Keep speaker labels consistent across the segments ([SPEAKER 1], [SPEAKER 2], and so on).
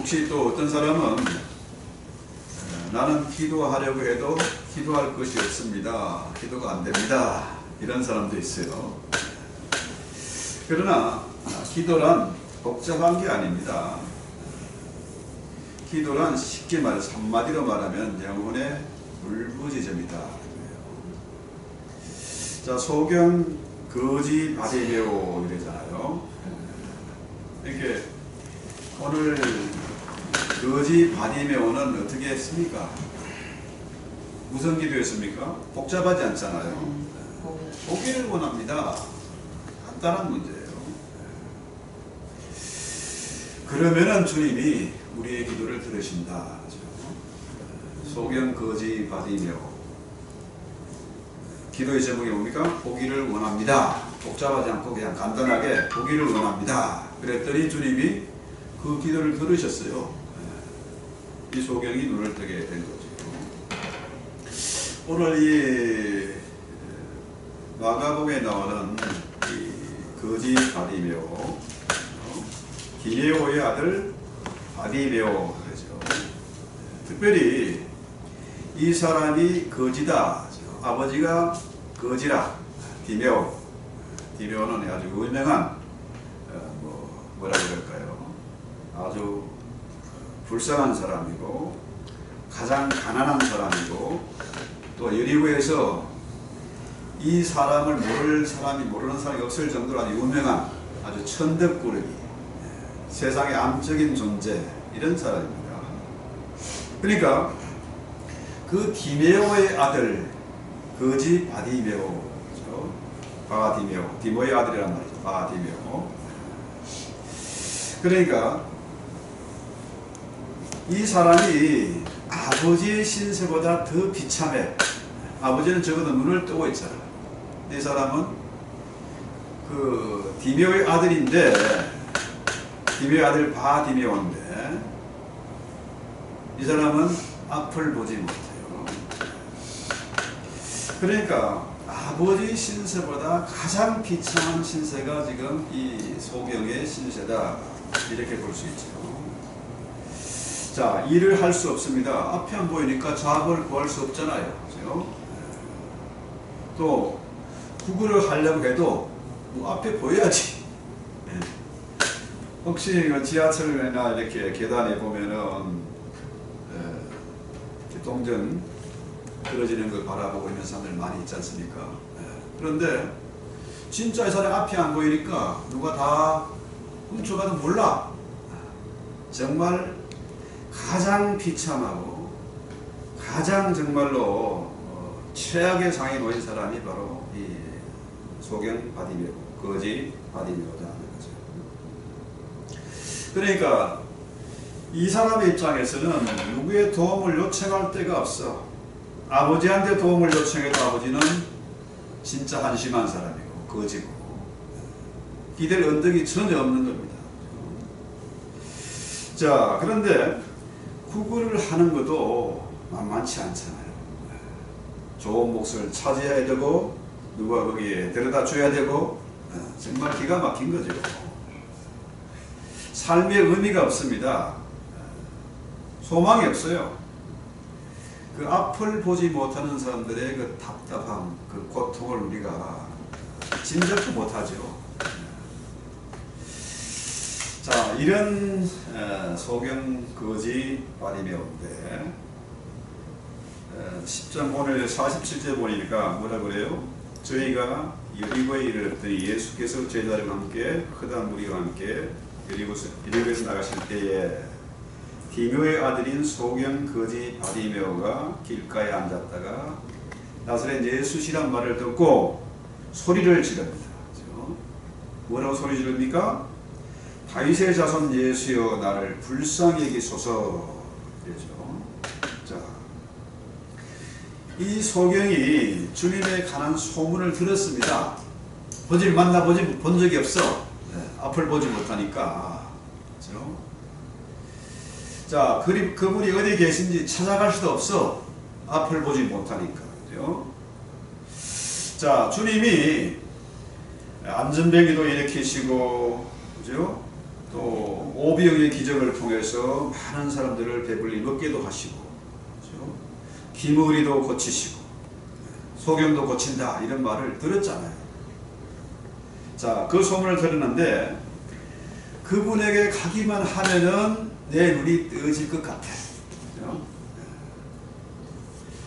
[SPEAKER 1] 혹시 또 어떤 사람은 나는 기도하려고 해도 기도할 것이 없습니다. 기도가 안 됩니다. 이런 사람도 있어요. 그러나 기도란 복잡한 게 아닙니다. 기도란 쉽게 말해서 한마디로 말하면 영혼의 울부짖음이다. 자, 소경 거지 바디메오 이러잖아요. 이렇게 오늘 거지 바디메오는 어떻게 했습니까? 무슨 기도였습니까? 복잡하지 않잖아요. 보기를 원합니다. 간단한 문제예요. 그러면은 주님이 우리의 기도를 들으신다. 소경 거지 바디메오. 기도의 제목이 뭡니까? 보기를 원합니다. 복잡하지 않고 그냥 간단하게 보기를 원합니다. 그랬더니 주님이 그 기도를 들으셨어요. 이 소경이 눈을 뜨게 된 거죠. 오늘 이 마가복음에 나오는 이 거지 바디메오, 디메오의 아들 바디메오 그러죠. 특별히 이 사람이 거지다. 아버지가 거지라. 디메오는 아주 유명한 뭐라 그럴까요? 아주 불쌍한 사람이고 가장 가난한 사람이고 또 여리고에서 이 사람을 모르는 사람이 없을 정도로 아주 유명한 아주 천덕꾸러기, 세상의 암적인 존재, 이런 사람입니다. 그러니까 그 디메오의 아들 거지 바디메오, 그렇죠? 바디메오, 디모의 아들이란 말이죠. 바디메오. 그러니까 이 사람이 아버지의 신세보다 더 비참해. 아버지는 적어도 눈을 뜨고 있잖아. 이 사람은 그 디메오의 아들인데, 디메오의 아들 바디메오인데 이 사람은 앞을 보지 못해요. 그러니까 아버지 신세보다 가장 비참한 신세가 지금 이 소경의 신세다, 이렇게 볼 수 있죠. 자, 일을 할 수 없습니다. 앞이 안 보이니까 잡을 구할 수 없잖아요. 그렇죠? 또 구글을 하려고 해도 뭐 앞에 보여야지. 혹시 지하철이나 이렇게 계단에 보면은 동전 떨어지는 걸 바라보고 있는 사람들 많이 있지 않습니까? 그런데 진짜 이 사람 앞이 안 보이니까 누가 다 훔쳐가도 몰라. 정말 가장 비참하고 가장 정말로 최악의 상에 놓인 사람이 바로 이 소경 바디메오, 거지 바디메오다 하는 거죠. 그러니까 이 사람의 입장에서는 누구의 도움을 요청할 데가 없어. 아버지한테 도움을 요청해도 아버지는 진짜 한심한 사람이고 거지고 기댈 언덕이 전혀 없는 겁니다. 자, 그런데 구글을 하는 것도 만만치 않잖아요. 좋은 몫을 차지해야 되고 누가 거기에 데려다 줘야 되고 정말 기가 막힌 거죠. 삶의 의미가 없습니다. 소망이 없어요. 그 앞을 보지 못하는 사람들의 그 답답함, 그 고통을 우리가 짐작도 못하죠. 자, 이런 소경 거지 바디메오인데 10장 오늘 47절 보니까 뭐라 그래요? 저희가 여리고에 이르렀더니 예수께서 제자들과 함께 크다 무리와 함께 여리고에서 나가실 때에 디메오의 아들인 소경 거지 바디메오가 길가에 앉았다가 나사렛 예수시란 말을 듣고 소리를 지릅니다. 그렇죠? 뭐라고 소리 지릅니까? 다윗의 자손 예수여 나를 불쌍히 여기소서. 이러죠. 자, 이 소경이 주님의 관한 소문을 들었습니다. 본 적이 없어. 앞을 보지 못하니까. 그렇죠? 자, 그분이 어디 계신지 찾아갈 수도 없어. 앞을 보지 못하니까. 그죠? 자, 주님이 안전뱅이도 일으키시고, 그죠? 또 오병의 기적을 통해서 많은 사람들을 배불리 먹게도 하시고, 그렇죠? 기머리도 고치시고 소경도 고친다 이런 말을 들었잖아요. 자, 그 소문을 들었는데 그분에게 가기만 하면은 내 눈이 뜨질 것 같아. 그렇죠?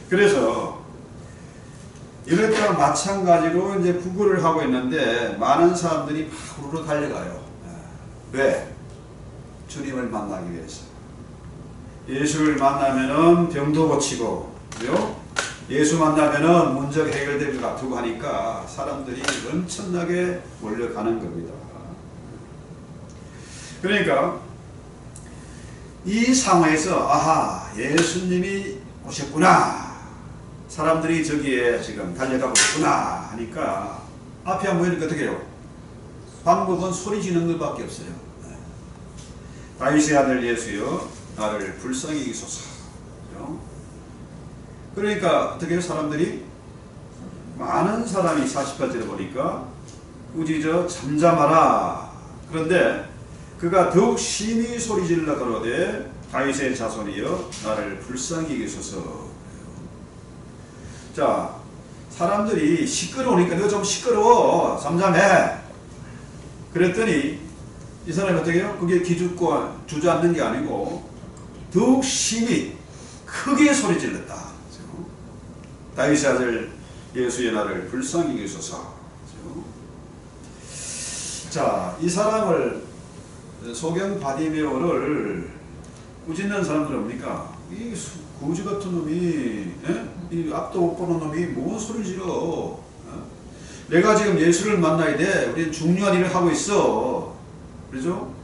[SPEAKER 1] 그래서 이럴 때와 마찬가지로 이제 구걸을 하고 있는데 많은 사람들이 바로 달려가요. 왜? 주님을 만나기 위해서. 예수를 만나면은 병도 고치고, 그죠? 예수 만나면은 문제가 해결될 것 같고 하니까 사람들이 엄청나게 몰려가는 겁니다. 그러니까 이 상황에서 아하, 예수님이 오셨구나. 사람들이 저기에 지금 달려가고 있구나 하니까 앞에 안 보이니까 어떻게 해요? 방법은 소리 지르는 것밖에 없어요. 다윗의 아들 예수여 나를 불쌍히 여기소서. 그러니까 어떻게 해요? 사람들이 많은 사람이 48절에 보니까 꾸짖어 잠잠하라. 그런데 그가 더욱 심히 소리질러 가로되 다윗의 자손이여 나를 불쌍히 여기소서. 자, 사람들이 시끄러우니까 너 좀 시끄러워 잠잠해. 그랬더니 이 사람이 어떻게 해요? 그게 기죽고 주저앉는 게 아니고 더욱 심히 크게 소리 질렀다. 다윗의 아들 예수의 나를 불쌍히 여기소서. 자, 이 사람을 소경 바디메오를 꾸짖는 사람들은 뭡니까? 이 거지 같은 놈이, 이 앞도 못 보는 놈이 뭔 소리 질러? 내가 지금 예수를 만나야 돼. 우리는 중요한 일을 하고 있어. 그렇죠?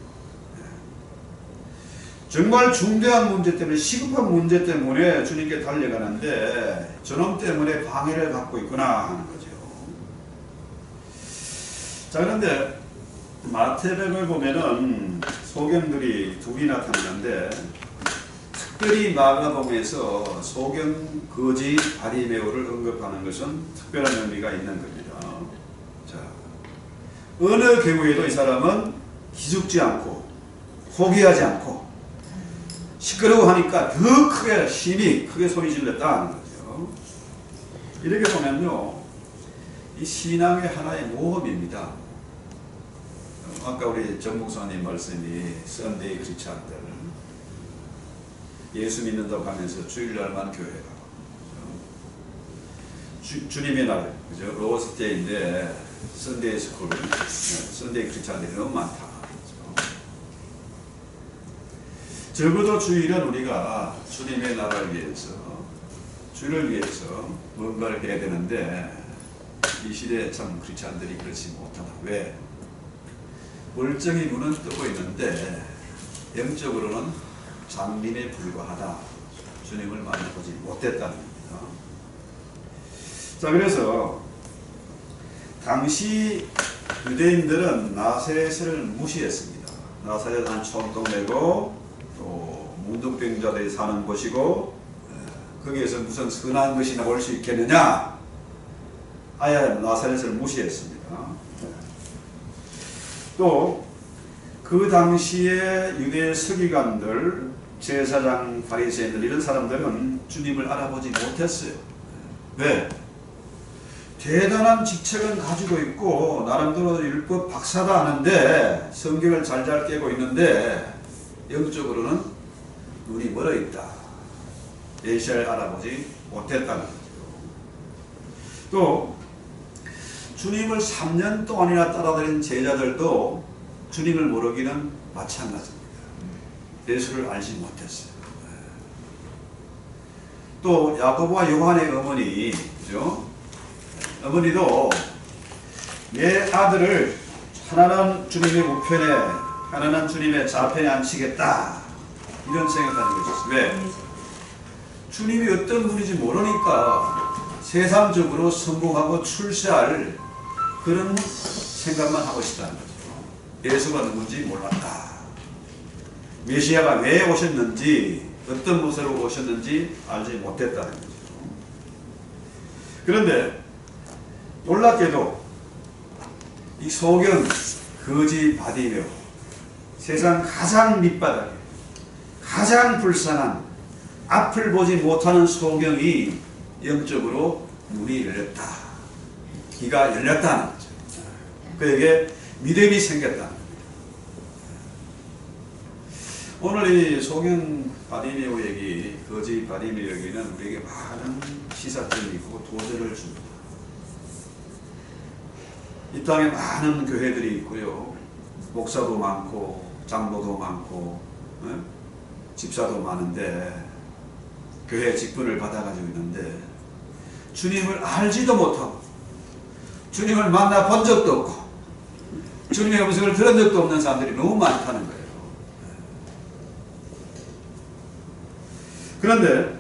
[SPEAKER 1] 정말 중대한 문제 때문에, 시급한 문제 때문에 주님께 달려가는데 저놈 때문에 방해를 받고 있구나 하는 거죠. 자, 그런데 마태복음을 보면은 소경들이 둘이 나타나는데 특별히 마가복음에서 소경 거지 바리메오를 언급하는 것은 특별한 의미가 있는 겁니다. 자, 어느 경우에도 이 사람은 기죽지 않고 포기하지 않고 시끄러워하니까 더 크게 힘이 크게 소리 질렀다는 거죠. 이렇게 보면요, 이 신앙의 하나의 모험입니다. 아까 우리 정 목사님 말씀이 썬데이 크리스찬들 예수 믿는다고 하면서 주일날만 교회 가고 주님의 날, 그죠? 로스데이인데 썬데이 스쿨, 썬데이 크리스찬들이 너무 많다. 적어도 주일은 우리가 주님의 나라를 위해서, 주를 위해서 뭔가를 해야 되는데 이 시대에 참 크리스찬들이 그렇지 못하다. 왜? 멀쩡히 눈은 뜨고 있는데 영적으로는 장님에 불과하다. 주님을 만나보지 못했다는 겁니다. 자, 그래서 당시 유대인들은 나사렛을 무시했습니다. 나사렛 한 촌동네고 또 문둥병자들이 사는 곳이고 거기에서 무슨 선한 것이 나올 수 있겠느냐, 아예 나사렛을 무시했습니다. 또 그 당시에 유대 서기관들, 제사장, 바리새인들 이런 사람들은 주님을 알아보지 못했어요. 왜? 대단한 직책은 가지고 있고 나름대로 율법 박사다 하는데 성경을 잘 깨고 있는데 영적으로는 눈이 멀어 있다. 메시아를 알아보지 못했다는 거죠. 또 주님을 3년 동안이나 따라다닌 제자들도 주님을 모르기는 마찬가지입니다. 예수를 알지 못했어요. 또 야고보와 요한의 어머니, 그죠? 어머니도 내 아들을 하나는 주님의 우편에 하나는 주님의 좌편에 앉히겠다 이런 생각하는 것이었어요. 왜? 주님이 어떤 분인지 모르니까 세상적으로 성공하고 출세할 그런 생각만 하고 싶다는 거죠. 예수가 누군지 몰랐다. 메시아가 왜 오셨는지 어떤 모습으로 오셨는지 알지 못했다는 거죠. 그런데 놀랍게도 이 소경 거지 바디메오 세상 가장 밑바닥에 가장 불쌍한 앞을 보지 못하는 소경이 영적으로 눈이 열렸다. 귀가 열렸다는 거죠. 그에게 믿음이 생겼다는 겁니다. 오늘 이 소경 바디메오 얘기, 거지 바디메오 얘기는 우리에게 많은 시사점이 있고 도전을 줍니다. 이 땅에 많은 교회들이 있고요. 목사도 많고 장로도 많고 집사도 많은데 교회 직분을 받아가지고 있는데 주님을 알지도 못하고 주님을 만나본 적도 없고 주님의 음성을 들은 적도 없는 사람들이 너무 많다는 거예요. 그런데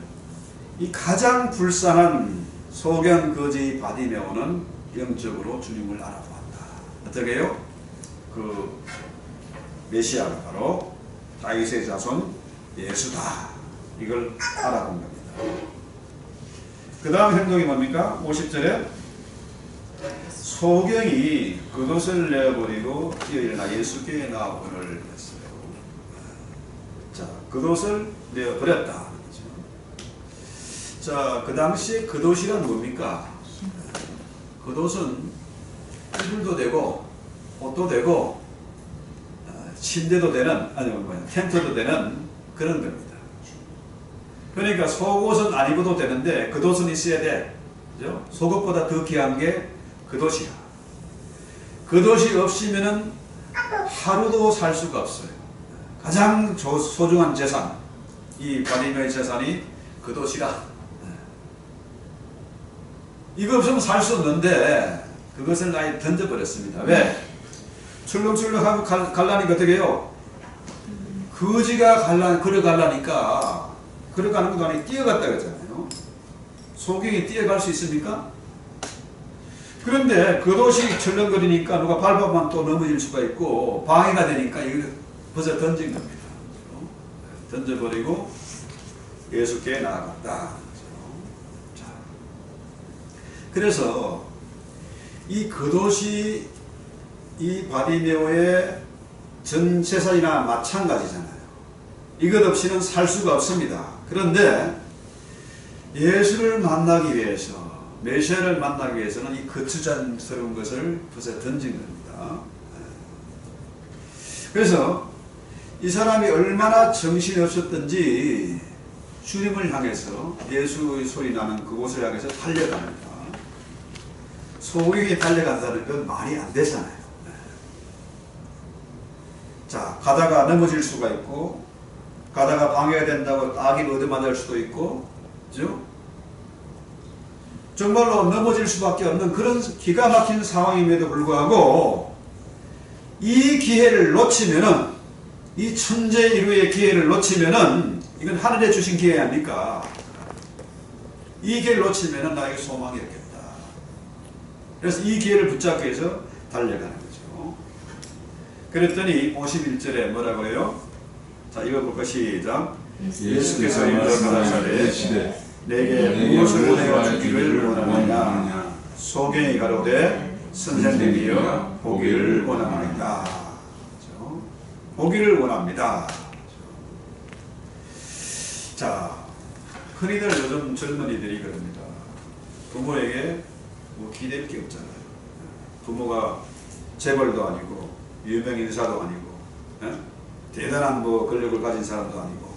[SPEAKER 1] 이 가장 불쌍한 소경 거지 바디메오는 영적으로 주님을 알아보았다. 어떻게 해요? 그 메시아가 바로 다윗의 자손 예수다. 이걸 알아본 겁니다. 그 다음 행동이 뭡니까? 50절에 소경이 그것을 내어버리고 뛰어일어나 예수께 나오기를 했어요. 자, 그것을 내어버렸다. 자, 그 당시에 그옷이란 뭡니까? 그옷은 이불도 되고 옷도 되고 침대도 되는, 아니면 텐트도 되는 그런 겁니다. 그러니까 속옷은 안 입어도 되는데 겉옷은 있어야 돼. 그죠? 속옷보다 더 귀한 게 겉옷이야. 겉옷이 없으면은 하루도 살 수가 없어요. 가장 소중한 재산, 이 바디메오의 재산이 겉옷이라. 이거 없으면 살 수 없는데 그것을 아예 던져버렸습니다. 왜? 출렁출렁하고 갈라니까 어떻게 해요? 거지가 걸어가려니까 걸어가는 것도 아니고 뛰어갔다 그랬잖아요. 소경이 뛰어갈 수 있습니까? 그런데 겉옷이 철렁거리니까 누가 밟아만 또 넘어질 수가 있고 방해가 되니까 이걸 벗어 던진 겁니다. 던져버리고 예수께 나아갔다. 그래서 이 겉옷이 이 바디메오의 전 재산이나 마찬가지잖아요. 이것 없이는 살 수가 없습니다. 그런데 예수를 만나기 위해서, 메시아를 만나기 위해서는 이 거추장스러운 것을 벗어 던진 겁니다. 그래서 이 사람이 얼마나 정신이 없었던지 주님을 향해서 예수의 소리 나는 그곳을 향해서 달려갑니다. 소경이 달려간다는 건 말이 안 되잖아요. 자, 가다가 넘어질 수가 있고, 가다가 방해가 된다고 악이 얻어맞을 수도 있고, 그죠? 정말로 넘어질 수밖에 없는 그런 기가 막힌 상황임에도 불구하고, 이 기회를 놓치면은, 이 천재 인류의 기회를 놓치면은, 이건 하늘에 주신 기회 아닙니까? 이 기회를 놓치면은 나에게 소망이 없겠다. 그래서 이 기회를 붙잡기 위해서 달려가는 거죠. 그랬더니 51절에 뭐라고 해요? 자, 읽어볼까? 시작. 예수께서 이르러 가라사대 내게 무엇을 내가 주기를 원하느냐? 소경이 가로되 선생님이여 보기를 원합니다. 그렇죠? 보기를 원합니다. 그렇죠? 자, 흔히들 요즘 젊은이들이 그럽니다. 부모에게 뭐 기댈 게 없잖아요. 부모가 재벌도 아니고 유명 인사도 아니고 대단한 뭐 권력을 가진 사람도 아니고,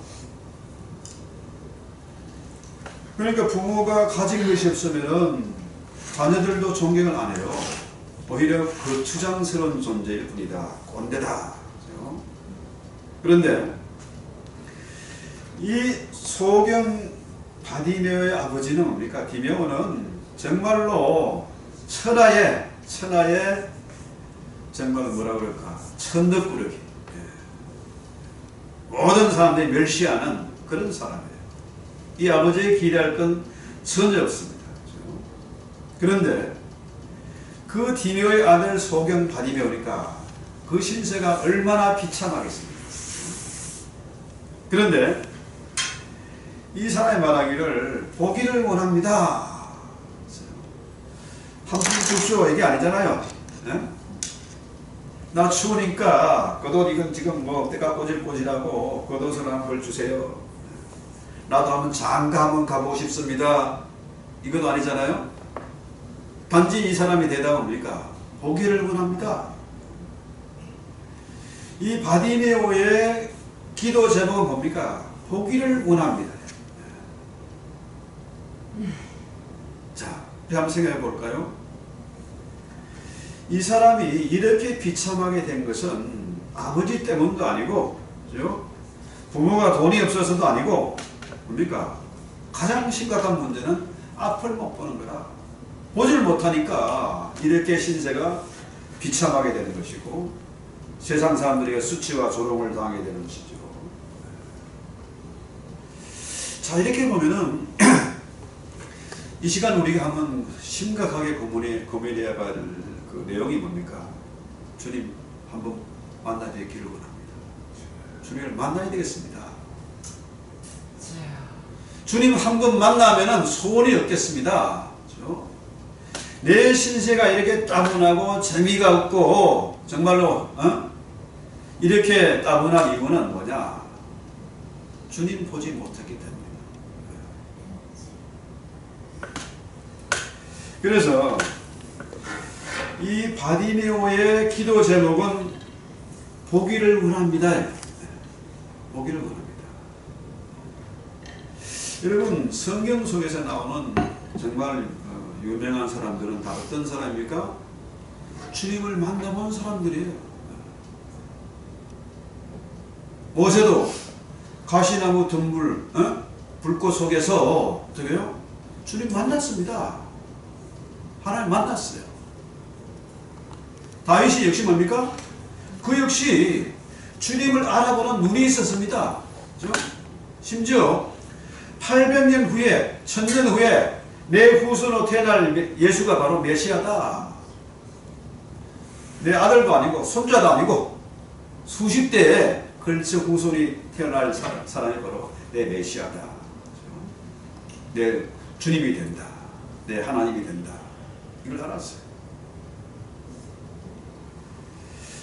[SPEAKER 1] 그러니까 부모가 가진 것이 없으면은 자녀들도 존경을 안 해요. 오히려 거추장스러운 존재일 뿐이다. 꼰대다. 그렇죠? 그런데 이 소경 바디메오의 아버지는 뭡니까? 디메오는 정말로 천하의 정말 뭐라 그럴까? 천덕꾸러기. 모든 사람들이 멸시하는 그런 사람이에요. 이 아버지의 기대할 건 전혀 없습니다. 그런데 그 디메오의 아들 소경 바디메오니까 그 신세가 얼마나 비참하겠습니까? 그런데 이 사람이 말하기를 보기를 원합니다. 한숨 줍쇼 얘기 아니잖아요. 네? 나 추우니까 겉옷 이건 지금 뭐 때가 꼬질꼬질하고 겉옷을 한 벌 주세요. 나도 한번 가보고 싶습니다. 이것도 아니잖아요. 단지 이 사람이 대답은 뭡니까? 보기를 원합니다. 이 바디메오의 기도 제목은 뭡니까? 보기를 원합니다. 자, 한번 생각해 볼까요? 이 사람이 이렇게 비참하게 된 것은 아버지 때문도 아니고, 그죠? 부모가 돈이 없어서도 아니고, 뭡니까? 가장 심각한 문제는 앞을 못 보는 거라. 보질 못하니까 이렇게 신세가 비참하게 되는 것이고, 세상 사람들에게 수치와 조롱을 당하게 되는 것이죠. 자, 이렇게 보면은 이 시간 우리가 한번 심각하게 고민해야 할 그 내용이 뭡니까? 주님 한번 만나 뵙기를 원합니다. 주님을 만나야 되겠습니다. 주님 한 번 만나면은 소원이 없겠습니다. 그렇죠? 내 신세가 이렇게 따분하고 재미가 없고 정말로 이렇게 따분한 이유는 뭐냐? 주님 보지 못했기 때문에. 그래서 이 바디메오의 기도 제목은 보기를 원합니다. 보기를 원합니다. 여러분, 성경 속에서 나오는 정말 유명한 사람들은 다 어떤 사람입니까? 주님을 만나본 사람들이에요. 모세도 가시나무 덤불 불꽃 속에서 어떻게요? 주님 만났습니다. 하나님 만났어요. 다윗이 역시 뭡니까? 그 역시 주님을 알아보는 눈이 있었습니다. 그렇죠? 심지어 800년 후에, 1000년 후에 내 후손으로 태어날 예수가 바로 메시아다. 내 아들도 아니고 손자도 아니고 수십 대에 걸쳐 후손이 태어날 사람이 바로 내 메시아다. 그렇죠? 내 주님이 된다. 내 하나님이 된다. 이걸 알았어요.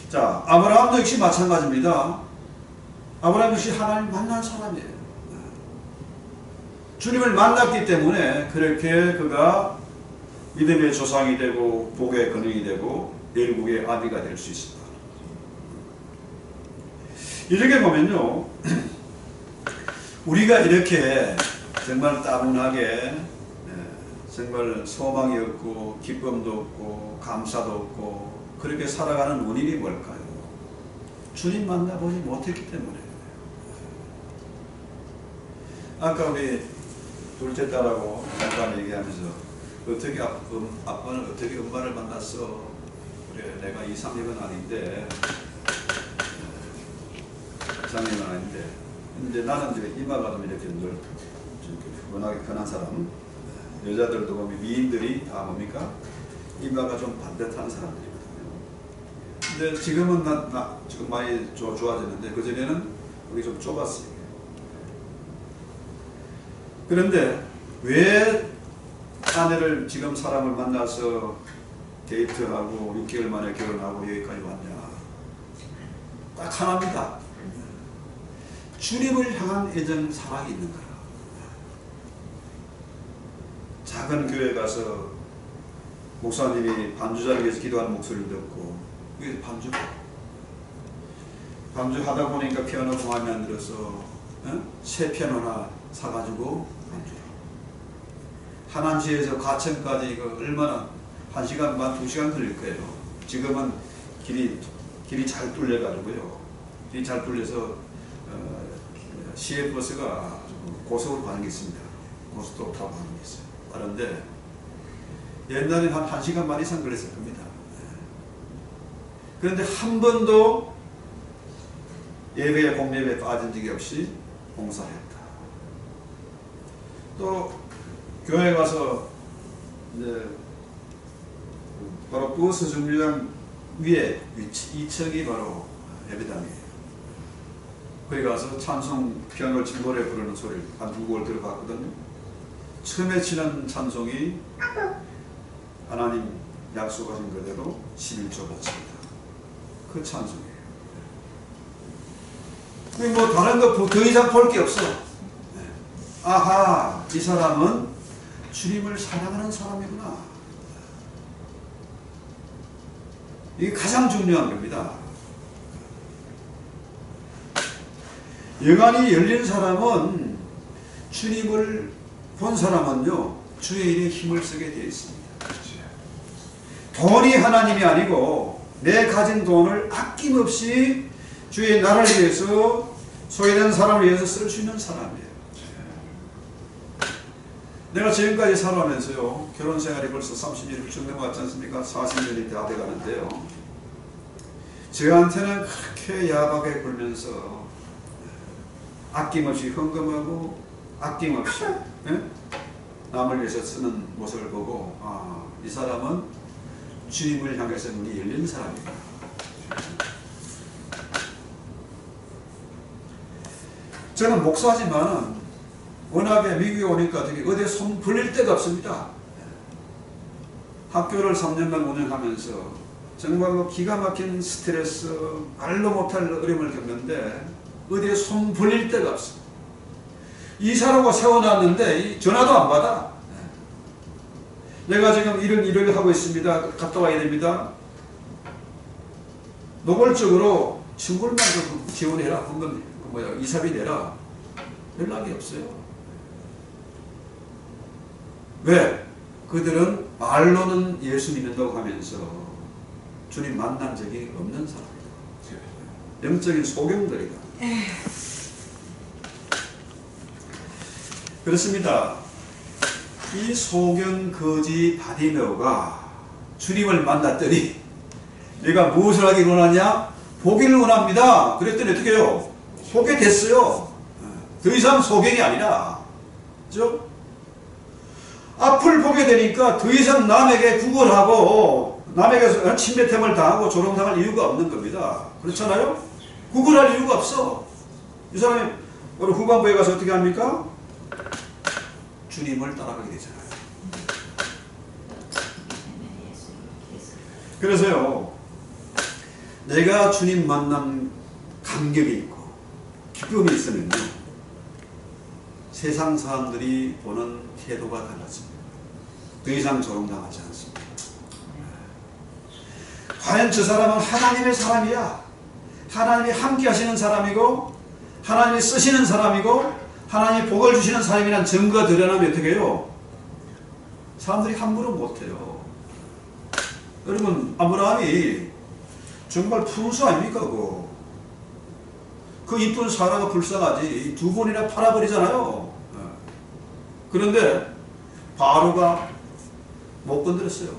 [SPEAKER 1] 자, 아브라함도 역시 마찬가지입니다. 아브라함 역시 하나님 만난 사람이에요. 주님을 만났기 때문에 그렇게 그가 믿음의 조상이 되고 복의 근원이 되고 열국의 아비가 될 수 있습니다. 이렇게 보면요, 우리가 이렇게 정말 따분하게 정말 소망이 없고 기쁨도 없고 감사도 없고 그렇게 살아가는 원인이 뭘까요? 주님 만나보지 못했기 때문에. 아까 우리 둘째 딸하고 잠깐 얘기하면서 어떻게 아빠는 어떻게 엄마를 만났어? 그래, 내가 2, 3년은 아닌데 장님은 아닌데 이제 나는 이제 이마가 좀 이렇게 늘 워낙에 편한 사람, 여자들도 보면 미인들이 다 뭡니까? 이마가 좀 반듯한 사람들이거든요. 근데 지금은 지금 많이 좋아졌는데 그전에는 우리 좀 좁았어요. 그런데 왜 아내를 지금 사람을 만나서 데이트하고 6개월 만에 결혼하고 여기까지 왔냐? 딱 하나입니다. 주님을 향한 애정 사랑이 있는 거라. 작은 교회 가서 목사님이 반주자를 위해서 기도하는 목소리를 듣고 그게 반주하다 보니까 피아노가 마음에 안 들어서 새 피아노나 사가지고 반주를 하남시에서 가천까지 이거 얼마나 1시간 반 2시간 걸릴 거예요. 지금은 길이 잘 뚫려가지고요. 길이 잘 뚫려서 시외버스가 고속으로 가는 게 있습니다. 고속도로 타고 가는 게 있어요. 빠른데 옛날에는 한 1시간 반 이상 걸렸을 겁니다. 그런데 한 번도 예배에 공예배에 빠진 적이 없이 봉사했다. 또 교회 가서 이제 바로 버스 정류장 위에 2층이 바로 예배당이에요. 거기 가서 찬송 피아노를 진보에 부르는 소리를 한 2곡을 들어봤거든요. 처음에 치는 찬송이 하나님 약속하신 그대로 11조 바칩니다. 그 찬송이에요. 뭐 다른 거 더 이상 볼 게 없어. 아하, 이 사람은 주님을 사랑하는 사람이구나. 이게 가장 중요한 겁니다. 영안이 열린 사람은, 주님을 본 사람은요, 주의 일에 힘을 쓰게 되어 있습니다. 돈이 하나님이 아니고 내 가진 돈을 아낌없이 주의 나라를 위해서, 소외된 사람을 위해서 쓸 수 있는 사람이에요. 내가 지금까지 살아오면서요, 결혼 생활이 벌써 30년이 훌쩍 넘어갔지 않습니까? 40년이 다 돼가는데요, 저한테는 그렇게 야박하게 굴면서 아낌없이 헌금하고 아낌없이 남을 위해서 쓰는 모습을 보고, 아, 이 사람은 주님을 향해서 문이 열린 사람이다. 저는 목사지만 워낙에 미국에 오니까 되게 어디에 손 벌릴 데가 없습니다. 학교를 3년간 운영하면서 정말 기가 막힌 스트레스, 말로 못할 어려움을 겪는데 어디에 손 벌릴 데가 없어. 이사라고 세워놨는데 전화도 안 받아. 내가 지금 이런 일을 하고 있습니다. 갔다 와야 됩니다. 노골적으로 친구를 만들고 지원해라. 헌금, 이사비 내라. 연락이 없어요. 왜? 그들은 말로는 예수 믿는다고 하면서 주님 만난 적이 없는 사람이다. 영적인 소경들이다. 그렇습니다. 이 소경 거지 바디메오가 주님을 만났더니 내가 무엇을 하기 원하냐? 보기를 원합니다. 그랬더니 어떻게 해요? 보게 됐어요. 더 이상 소경이 아니라, 그죠? 앞을 보게 되니까 더 이상 남에게 구걸하고 남에게 침뱉음을 당하고 조롱당할 이유가 없는 겁니다. 그렇잖아요? 구걸할 이유가 없어. 이 사람이 오늘 후반부에 가서 어떻게 합니까? 주님을 따라가게 되잖아요. 그래서요, 내가 주님 만난 감격이 있고 기쁨이 있으면요, 세상 사람들이 보는 태도가 달라집니다. 더 이상 조롱당하지 않습니다. 과연 저 사람은 하나님의 사람이야. 하나님이 함께 하시는 사람이고 하나님이 쓰시는 사람이고 하나님이 복을 주시는 사람이라는 증거가 드러나면 어떻게 해요? 사람들이 함부로 못해요. 여러분, 아브라함이 정말 풍수 아닙니까? 그 이쁜 사라가 불쌍하지. 두 번이나 팔아버리잖아요. 그런데 바로가 못 건드렸어요.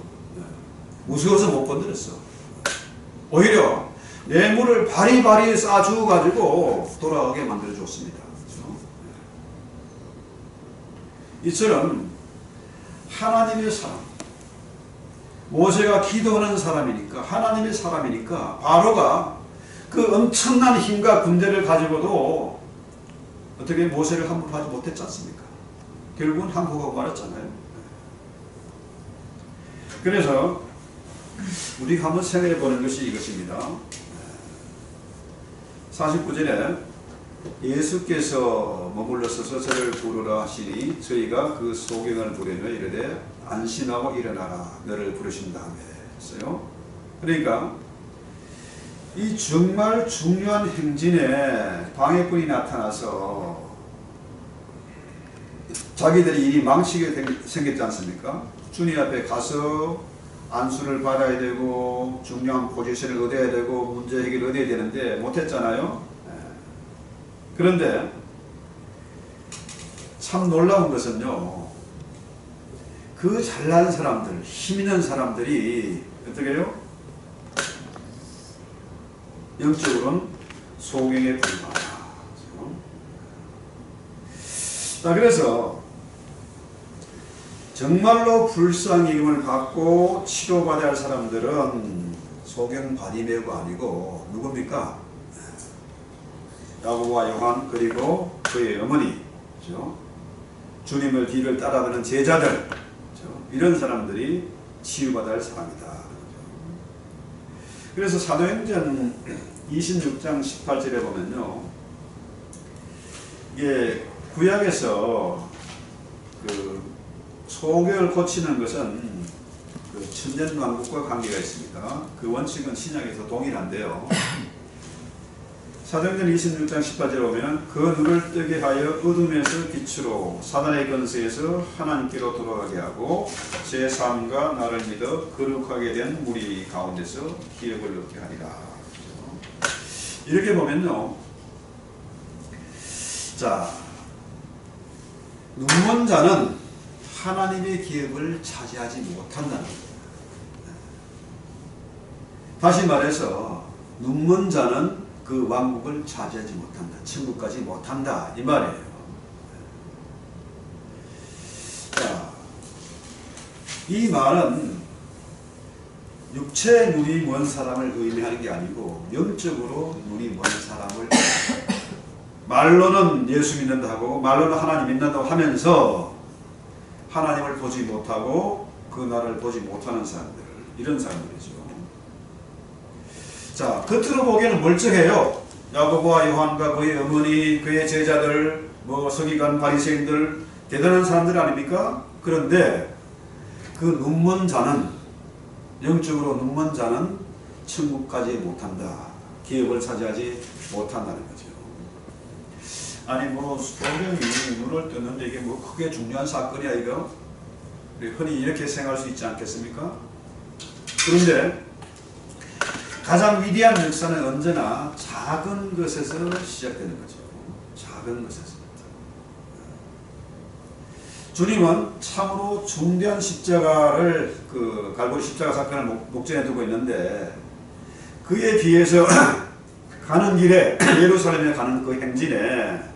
[SPEAKER 1] 무서워서 못 건드렸어. 오히려 뇌물을 바리바리 싸주어가지고 돌아가게 만들어줬습니다. 이처럼 하나님의 사람, 모세가 기도하는 사람이니까, 하나님의 사람이니까 바로가 그 엄청난 힘과 군대를 가지고도 어떻게 모세를 함부로 하지 못했지 않습니까? 결국은 항복하고 말았잖아요. 그래서 우리가 한번 생각해 보는 것이 이것입니다. 49절에 예수께서 머물러 서서 저를 부르라 하시니 저희가 그 소경을 부르며 이르되 안심하고 일어나라 너를 부르신다 했어요. 그러니까 이 정말 중요한 행진에 방해꾼이 나타나서 자기들이 일이 망치게 생겼지 않습니까? 주님 앞에 가서 안수를 받아야 되고 중요한 포지션을 얻어야 되고 문제 해결을 얻어야 되는데 못했잖아요. 그런데 참 놀라운 것은요, 그 잘난 사람들, 힘 있는 사람들이 어떻게 해요? 영적으로는 소경에 불과하다. 자, 그래서 정말로 불쌍히 받고 치료받아야 할 사람들은 소경 바디메오가 아니고 누굽니까? 야고보와 요한, 그리고 그의 어머니, 그렇죠? 주님을 뒤를 따라가는 제자들, 그렇죠? 이런 사람들이 치유받아야 할 사람이다. 그래서 사도행전 26장 18절에 보면요, 이게 구약에서 그 소경을 고치는 것은 그 천년왕국과 관계가 있습니다. 그 원칙은 신약에서 동일한데요. 사도행전 26장 18절에 보면 그 눈을 뜨게 하여 어둠에서 빛으로 사단의 권세에서 하나님께로 돌아가게 하고 제 삶과 나를 믿어 거룩하게 된 무리 가운데서 기업을 얻게 하리라. 이렇게 보면요, 자, 눈먼 자는 하나님의 기업을 차지하지 못한다는 거예요. 다시 말해서 눈먼 자는 그 왕국을 차지하지 못한다. 천국까지 못한다. 이 말이에요. 자, 이 말은 육체 눈이 먼 사람을 의미하는 게 아니고 영적으로 눈이 먼 사람을 말로는 예수 믿는다고 말로는 하나님 믿는다고 하면서 하나님을 보지 못하고 그 나라를 보지 못하는 사람들, 이런 사람들이죠. 자, 겉으로 보기에는 멀쩡해요. 야고보와 요한과 그의 어머니, 그의 제자들, 서기관, 바리새인들, 대단한 사람들 아닙니까? 그런데 그 눈먼 자는, 영적으로 눈먼 자는 천국까지 못한다. 기업을 차지하지 못한다는 거죠. 아니 소경이 눈을 뜨는데 이게 크게 중요한 사건이야 이거? 흔히 이렇게 생각할 수 있지 않겠습니까? 그런데 가장 위대한 역사는 언제나 작은 것에서 시작되는 거죠. 작은 것에서. 주님은 참으로 중대한 십자가를, 그 갈보리 십자가 사건을 목전에 두고 있는데, 그에 비해서 가는 길에, 예루살렘에 가는 그 행진에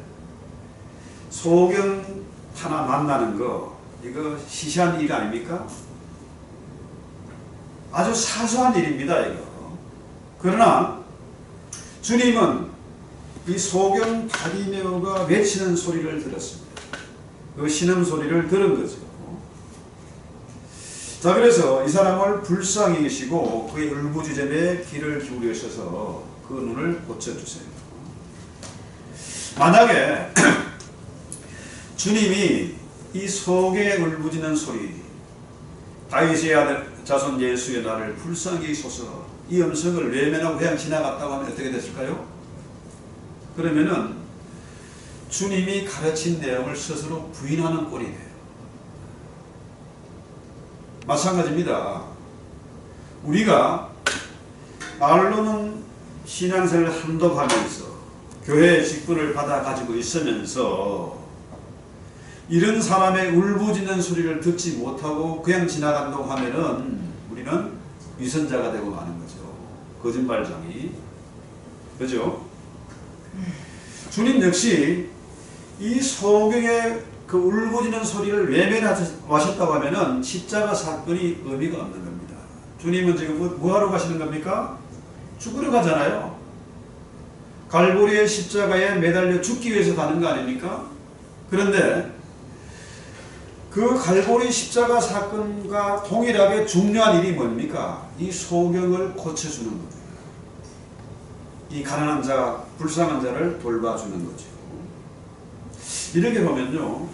[SPEAKER 1] 소경 하나 만나는 거, 이거 시시한 일 아닙니까? 아주 사소한 일입니다, 이거. 그러나 주님은 이 소경 바리메오가 외치는 소리를 들었습니다. 그 신음소리를 들은 거죠. 자, 그래서 이 사람을 불쌍히 여기시고 그의 울부짖음에 귀를 기울이셔서 그 눈을 고쳐주세요. 만약에 주님이 이 소경의 울부짖는 소리, 다윗의 아들 자손 예수의 나를 불쌍히 여기소서, 이 음성을 외면하고 그냥 지나갔다고 하면 어떻게 됐을까요? 그러면은 주님이 가르친 내용을 스스로 부인하는 꼴이 돼요. 마찬가지입니다. 우리가 말로는 신앙생활을 한독하면서 교회의 직분을 받아 가지고 있으면서 이런 사람의 울부짖는 소리를 듣지 못하고 그냥 지나간다고 하면은 우리는 위선자가 되고 마는 거죠. 거짓말쟁이. 그죠? 주님 역시 이 소경의 그 울부짖는 소리를 외면하셨다고 하면은 십자가 사건이 의미가 없는 겁니다. 주님은 지금 뭐 하러 가시는 겁니까? 죽으러 가잖아요. 갈보리의 십자가에 매달려 죽기 위해서 가는 거 아닙니까? 그런데 그 갈보리 십자가 사건과 동일하게 중요한 일이 뭡니까? 이 소경을 고쳐주는 겁니다. 이 가난한 자, 불쌍한 자를 돌봐주는 거죠. 이렇게 보면요,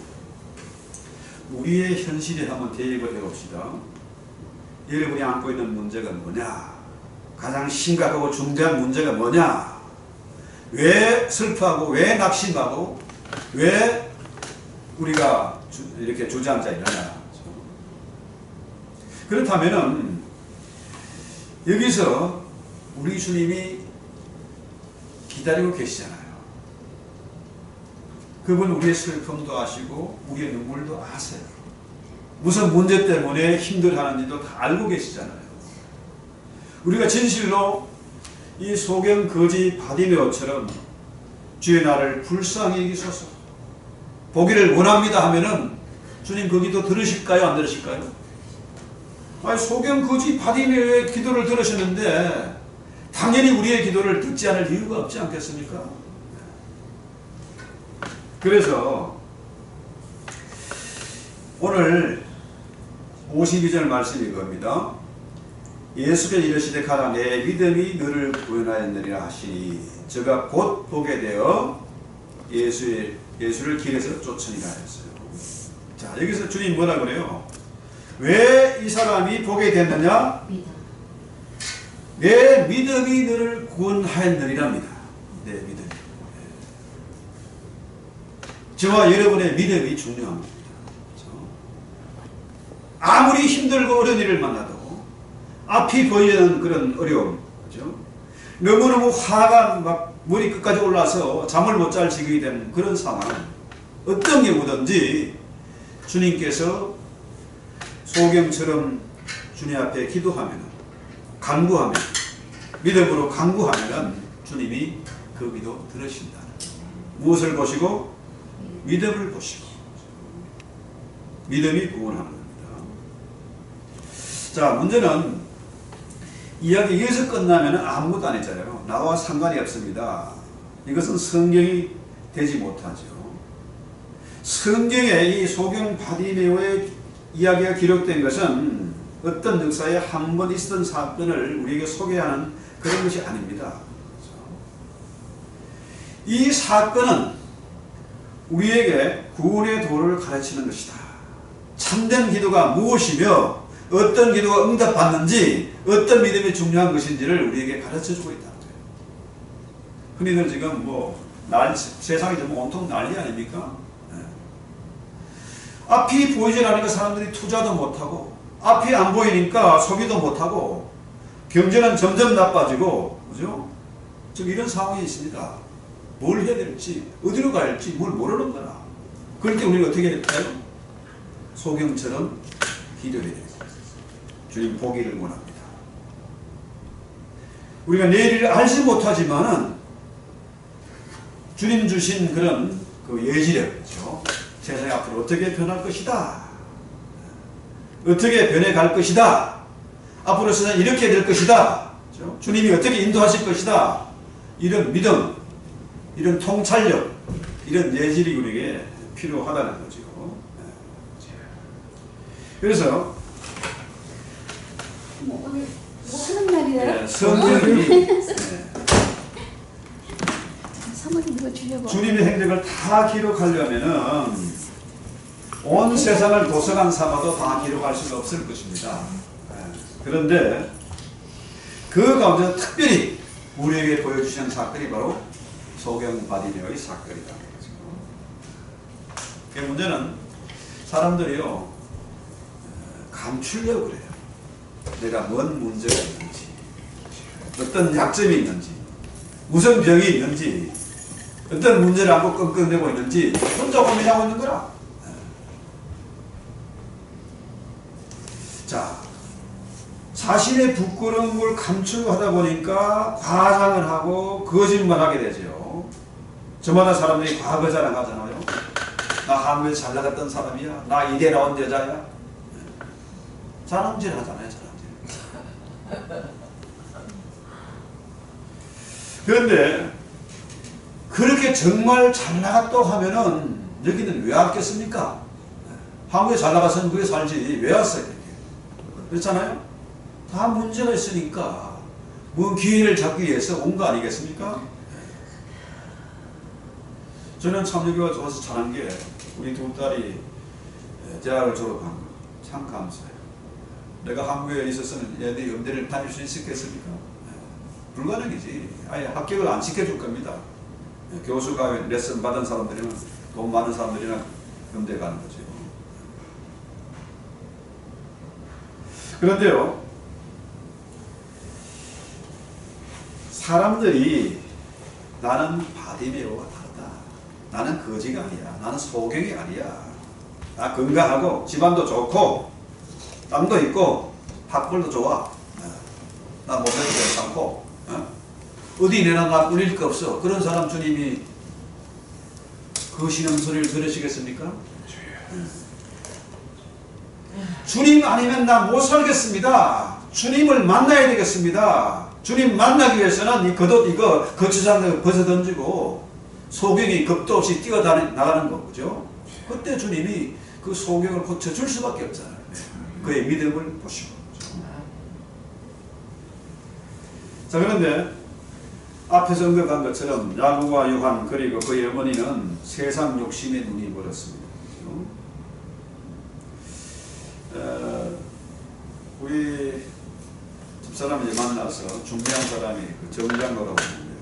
[SPEAKER 1] 우리의 현실에 한번 대입을 해봅시다. 여러분이 안고 있는 문제가 뭐냐? 가장 심각하고 중대한 문제가 뭐냐? 왜 슬퍼하고, 왜 낙심하고, 왜 우리가 이렇게 주저앉아 있느냐? 그렇다면은 여기서 우리 주님이 기다리고 계시잖아요. 그분 우리의 슬픔도 아시고 우리의 눈물도 아세요. 무슨 문제 때문에 힘들어하는지도 다 알고 계시잖아요. 우리가 진실로 이 소경 거지 바디메오처럼 주의 나를 불쌍히 여기소서, 보기를 원합니다 하면은 주님 그 기도 들으실까요? 안 들으실까요? 아니, 소경 거지 바디메오의 기도를 들으셨는데 당연히 우리의 기도를 듣지 않을 이유가 없지 않겠습니까? 그래서 오늘 52절 말씀이 이겁니다. 예수께서 이르시되 가라 내 믿음이 너를 구원하였느니라 하시니 저가 곧 보게 되어 예수를 길에서 쫓으니라 했어요. 자, 여기서 주님 뭐라 그래요? 왜 이 사람이 보게 됐느냐? 내 믿음이 너를 구원하였느니랍니다. 내 믿음이. 저와 여러분의 믿음이 중요합니다. 그렇죠? 아무리 힘들고 어려운 일을 만나도 앞이 보이는 그런 어려움, 그렇죠? 너무너무 화가 막 머리 끝까지 올라서 잠을 못 잘 지경이 되는 그런 상황, 어떤 경우든지 주님께서 소경처럼 주님 앞에 기도하면, 간구하면, 믿음으로 간구하면 주님이 그 기도 들으신다. 무엇을 보시고? 믿음을 보시고. 믿음이 구원하는 겁니다. 자, 문제는 이야기 여기서 끝나면 아무것도 안 했잖아요. 나와 상관이 없습니다. 이것은 성경이 되지 못하죠. 성경에 이 소경 바디메오의 이야기가 기록된 것은 어떤 역사에 한 번 있었던 사건을 우리에게 소개하는 그런 것이 아닙니다. 이 사건은 우리에게 구원의 도를 가르치는 것이다. 참된 기도가 무엇이며 어떤 기도가 응답받는지 어떤 믿음이 중요한 것인지를 우리에게 가르쳐주고 있다는 거예요. 흔히들 지금 세상이 좀 온통 난리 아닙니까? 네. 앞이 보이질 않으니까 사람들이 투자도 못하고 앞이 안 보이니까 소비도 못하고 경제는 점점 나빠지고 그죠? 지금 이런 상황이 있습니다. 뭘 해야 될지 어디로 갈지 뭘 모르는 거라. 그럴 때 우리가 어떻게 해야 될까요? 소경처럼 기도해야 돼요. 주님 보기를 원합니다. 우리가 내일을 알지 못하지만은 주님 주신 그런 그 예지력, 그렇죠? 세상이 앞으로 어떻게 변할 것이다. 어떻게 변해갈 것이다. 앞으로 세상이 이렇게 될 것이다. 그렇죠? 주님이 어떻게 인도하실 것이다. 이런 믿음, 이런 통찰력, 이런 예질이 우리에게 필요하다는 거죠. 그래서
[SPEAKER 2] 오늘 뭐 하는 날이에요?
[SPEAKER 1] 네, 성경이
[SPEAKER 2] 사모님 이거 주려고.
[SPEAKER 1] 주님의 행적을 다 기록하려면은 온 세상을 도서관 삼아도 다 기록할 수가 없을 것입니다. 그런데 그 가운데 특별히 우리에게 보여주시는 사건이 바로 소경 바디메오의 사건이다. 그 문제는 사람들이요 감추려고 그래요. 내가 뭔 문제가 있는지, 어떤 약점이 있는지, 무슨 병이 있는지, 어떤 문제를 안고 끙끙대고 있는지 혼자 고민하고 있는 거라. 자, 자신의 부끄러운 걸 감추고 하다 보니까 과장을 하고 거짓말하게 되죠. 저마다 사람들이 과거 자랑하잖아요. 나 한국에서 잘 나갔던 사람이야. 나 이대 나온 여자야. 자랑질 하잖아요. 자랑질. 그런데 그렇게 정말 잘 나갔다고 하면은 여기는 왜 왔겠습니까? 한국에 잘 나가서 한국에 살지 왜 왔어요? 그렇잖아요? 다 문제가 있으니까 뭔 기회를 잡기 위해서 온 거 아니겠습니까? 저는 참 여기가 좋아서 잘한 게 우리 두 딸이 대학을 졸업한 거 참 감사해요. 내가 한국에 있었으면 얘네들이 음대를 다닐 수 있었겠습니까? 불가능이지. 아예 합격을 안 시켜줄 겁니다. 교수가 레슨 받은 사람들이면 돈 많은 사람들이랑 음대 가는 거죠. 그런데요, 사람들이 나는 바디메오가 다르다. 나는 거지가 아니야. 나는 소경이 아니야. 나 건강하고 집안도 좋고 땅도 있고 학벌도 좋아. 나 몸매도 괜찮고 어디 내나 나 울릴 거 없어. 그런 사람 주님이 그 신음소리를 들으시겠습니까? 주님 아니면 나 못 살겠습니다. 주님을 만나야 되겠습니다. 주님 만나기 위해서는 이 겉옷 이거 거추장을 벗어던지고 소경이 겁도 없이 뛰어나가는 거죠. 그때 주님이 그 소경을 고쳐줄 수밖에 없잖아요. 그의 믿음을 보시고. 자, 그런데 앞에서 언급한 것처럼 야고보와 요한 그리고 그의 어머니는 세상 욕심에 눈이 멀었습니다. 우리 집사람이 만나서 중요한 사람이 그 정장로라고 하는데요.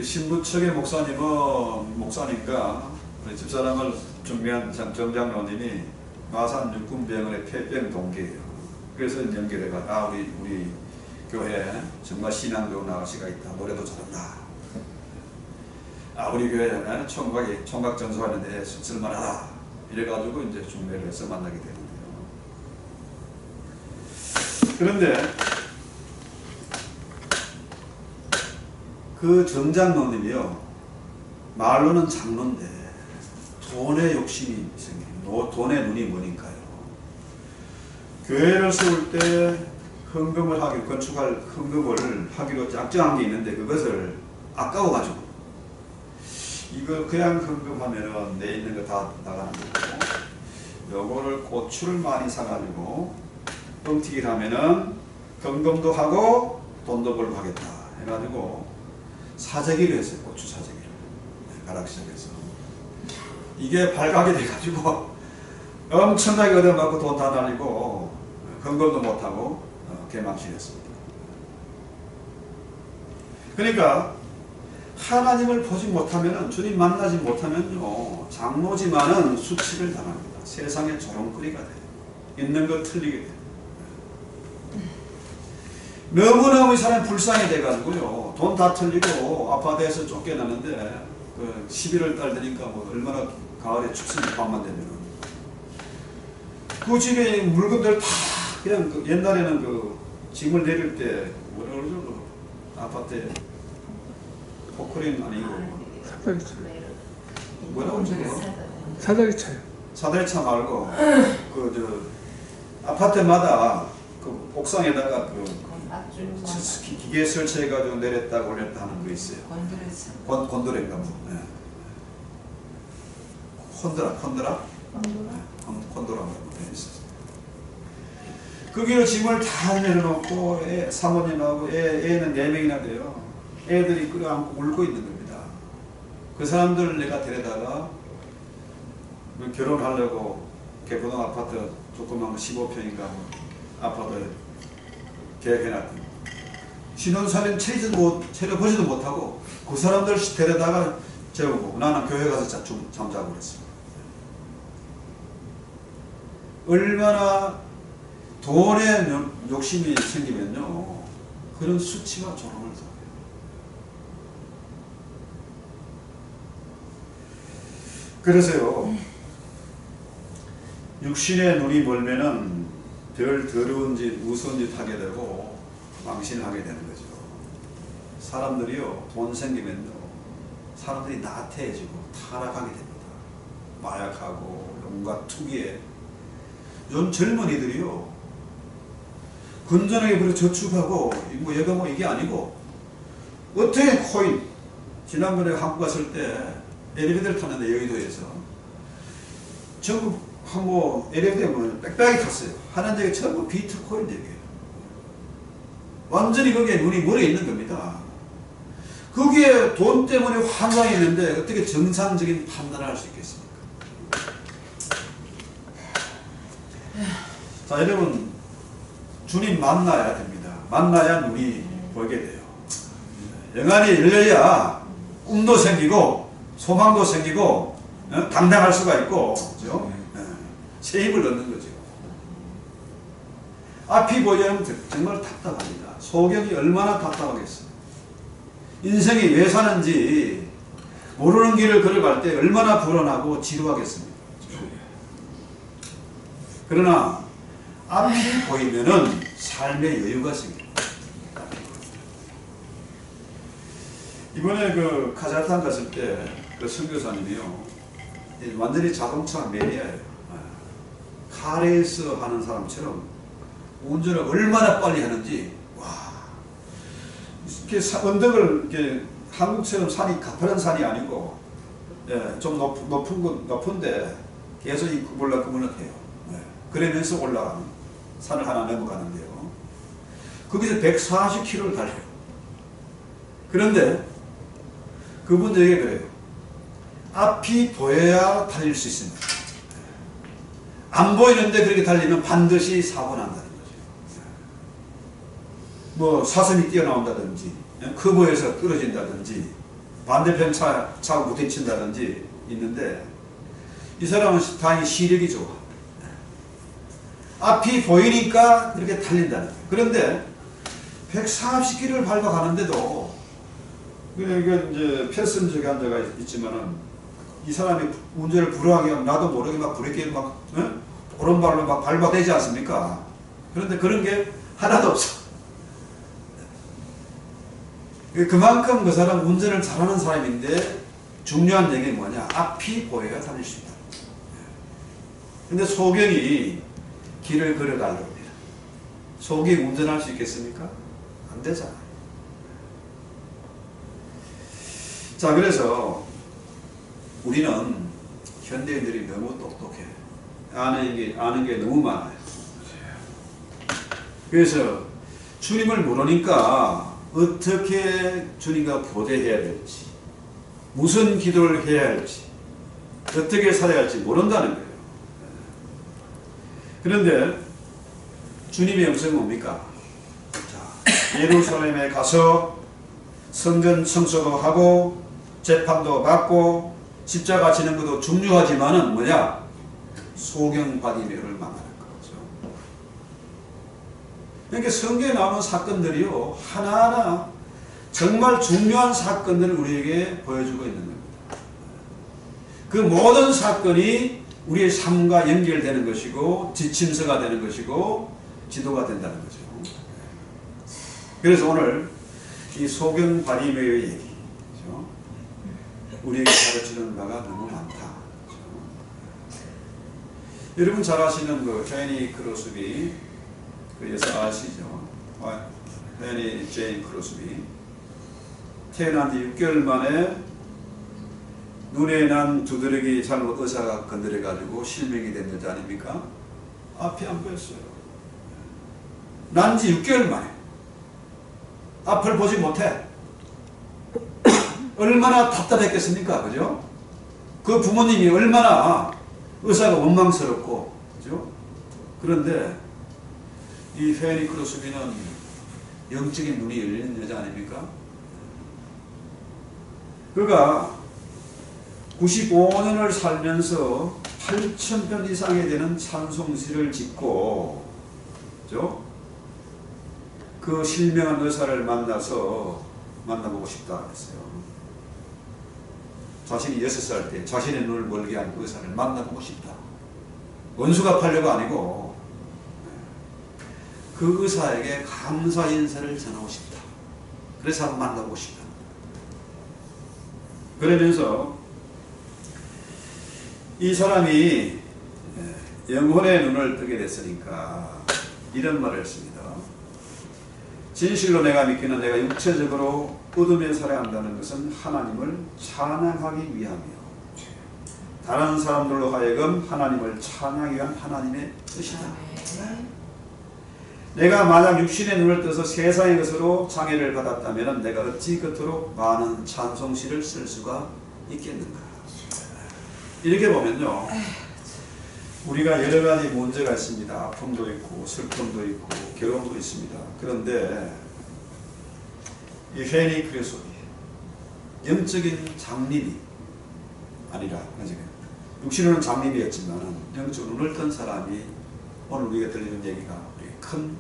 [SPEAKER 1] 신부측의 목사님은 목사니까 우리 집사람을 중요한 정장로님이 마산 육군병원의 폐병 동기예요. 그래서 연결해가 우리 교회 정말 신앙적으로 나가시가 있다. 노래도 잘한다. 우리 교회 총각 전수하는데 쓸만하다. 이래가지고 이제 중매를 해서 만나게 되는데요. 그런데 그 정장로님이요, 말로는 장로인데 돈에 욕심이 생기고 돈에 눈이 머니까요. 교회를 세울 때 헌금을 하기로, 건축할 헌금을 하기로 작정한 게 있는데 그것을 아까워가지고 이거 그냥 헌금하면은 내 있는 거 다 나가는 거고, 요거를 고추를 많이 사가지고 뻥튀기를 하면은 헌금도 하고 돈도 벌고 하겠다 해가지고 사재기를 했어요. 고추 사재기를. 가락시장에서. 이게 발각이 돼가지고 엄청나게 얻어맞고 돈 다 날리고 헌금도 못하고 개망신했습니다. 그러니까 하나님을 보지 못하면, 주님 만나지 못하면요, 장로지만은 수치를 당합니다. 세상의 조롱거리가 돼요. 있는 거 틀리게 돼요. 너무너무 이 사람이 불쌍히 돼가지고요, 돈 다 틀리고 아파트에서 쫓겨나는데, 그 11월 달 되니까 뭐 얼마나 가을에 춥습니까? 밤만 되면은. 그 집에 물건들 다 그냥 옛날에는 그 짐을 내릴 때 뭐라 그러죠? 아파트에 포크레인 아니고
[SPEAKER 3] 사다리차.
[SPEAKER 1] 뭐라고 그러죠?
[SPEAKER 3] 사다리차요.
[SPEAKER 1] 사다리차 말고 그 아파트마다 그 옥상에다가 그 기계 설치해가지고 내렸다 올렸다 하는 거 있어요. 곤드레인가 뭐. 네. 콘드라 뭐 있었어요. 거기로 짐을 다 내려놓고 사모님하고 애는 4명이나 돼요. 애들이 끌어안고 울고 있는 겁니다. 그 사람들을 내가 데려다가 결혼하려고 개포동 아파트 조그만 거 15평인가 뭐 아파트 계획해놨더니 신혼사진 차려보지도 못하고 그 사람들 데려다가 재우고 나는 교회 가서 잠자고 그랬습니다. 얼마나 돈에 욕심이 생기면요, 그런 수치와 조롱을 당해요. 그래서요, 육신의 눈이 멀면은 덜 더러운 짓, 우스운 짓 하게 되고 망신하게 되는 거죠. 사람들이요, 돈 생기면요, 사람들이 나태해지고 타락하게 됩니다. 마약하고 온갖 투기에. 요즘 젊은이들이요, 건전하게 그래 저축하고 뭐 얘가 뭐 이게 아니고 어떻게 코인, 지난번에 한국 갔을 때 엘리베이터를 탔는데 여의도에서 전부 뭐 엘리베이터에 뭐 빽빽이 탔어요. 하는 데가 전부 비트코인 얘기예요. 완전히 거기에 눈이 멀어 있는 겁니다. 거기에 돈 때문에 환상이 있는데 어떻게 정상적인 판단을 할 수 있겠습니까? 자, 여러분, 주님 만나야 됩니다. 만나야 눈이 보게 돼요. 영안이 열려야 꿈도 생기고 소망도 생기고 당당할 수가 있고, 그렇죠? 새 힘을 얻는 거죠. 앞이 보이면 정말 답답합니다. 소경이 얼마나 답답하겠어요. 인생이 왜 사는지 모르는 길을 걸어갈 때 얼마나 불안하고 지루하겠습니까? 그러나 앞이 보이면은 삶의 여유가 생깁니다. 이번에 그 카자흐스탄 갔을 때 그 선교사님이요, 완전히 자동차 매니아예요. 카레이스 하는 사람처럼 운전을 얼마나 빨리 하는지, 와, 이렇게 언덕을 이렇게 한국처럼 산이 가파른 산이 아니고, 예, 좀 높은데 계속 그물락그물락해요. 예, 그러면서 올라가는. 산을 하나 넘어가는데요. 거기서 140km를 달려요. 그런데 그분들에게 그래요. 앞이 보여야 달릴 수 있습니다. 안 보이는데 그렇게 달리면 반드시 사고 난다는 거죠. 뭐 사슴이 뛰어나온다든지 커브에서 떨어진다든지 반대편 차가 부딪힌다든지 있는데 이 사람은 다행히 시력이 좋아. 앞이 보이니까 이렇게 달린다는 거예요. 그런데 140km를 밟아가는데도 그러니까 이제 패슨저에 앉아가 있지만은 이 사람이 운전을 불허하게 하면 나도 모르게 막 브레이크를 막 오른발로 막 밟아대지 않습니까? 그런데 그런 게 하나도 없어. 그만큼 그 사람 운전을 잘하는 사람인데 중요한 얘기는 뭐냐? 앞이 보여야 달릴 수 있다. 근데 소경이 길을 걸어가려고 합니다. 소경이 운전할 수 있겠습니까? 안 되잖아. 자, 그래서 우리는 현대인들이 너무 똑똑해. 아는 게 너무 많아요. 그래서 주님을 모르니까 어떻게 주님과 교대해야 될지, 무슨 기도를 해야 할지, 어떻게 살아야 할지 모른다는 거예요. 그런데 주님의 음성은 뭡니까? 자, 예루살렘에 가서 성전 청소도 하고 재판도 받고 십자가 지는 것도 중요하지만은 뭐냐? 소경 바디메오를 만나는 거죠. 그러니까 성경에 나오는 사건들이요, 하나하나 정말 중요한 사건들을 우리에게 보여주고 있는 겁니다. 그 모든 사건이 우리의 삶과 연결되는 것이고 지침서가 되는 것이고 지도가 된다는 거죠. 그래서 오늘 이 소경 바디메오의 얘기, 그렇죠? 우리에게 가르치는 바가 너무 많다. 그렇죠? 여러분 잘 아시는 그 페니 크로스비, 그 여사 아시죠? 페니 제인 크로스비. 태어난 지 6개월 만에 눈에 난 두드러기 잘못 의사가 건드려가지고 실명이 된 여자 아닙니까? 앞이 안 보였어요. 난 지 6개월 만에. 앞을 보지 못해. 얼마나 답답했겠습니까? 그죠? 그 부모님이 얼마나 의사가 원망스럽고, 그죠? 그런데 이 페니 크로스비는 영적인 눈이 열리는 여자 아닙니까? 그가 95년을 살면서 8,000편 이상이 되는 찬송시를 짓고, 그죠? 그 실명한 의사를 만나보고 싶다 했어요. 자신이 6살 때 자신의 눈을 멀게 한 의사를 만나보고 싶다. 원수가 팔려가 아니고 그 의사에게 감사 인사를 전하고 싶다. 그래서 한번 만나보고 싶다. 그러면서 이 사람이 영혼의 눈을 뜨게 됐으니까 이런 말을 했습니다. 진실로 내가 믿기는 내가 육체적으로 얻으며 살아야 한다는 것은 하나님을 찬양하기 위함이요, 다른 사람들로 하여금 하나님을 찬양하기 위한 하나님의 뜻이다. 내가 만약 육신의 눈을 떠서 세상의 것으로 장애를 받았다면 내가 어찌 그토록 많은 찬송시를 쓸 수가 있겠는가. 이렇게 보면요, 우리가 여러 가지 문제가 있습니다. 아픔도 있고 슬픔도 있고 괴로움도 있습니다. 그런데 이 페니 크로스비, 영적인 장님이 아니라 육신으로는 장님이었지만 영적으로 눈을 뜬 사람이 오늘 우리가 들리는 얘기가 우리에게 큰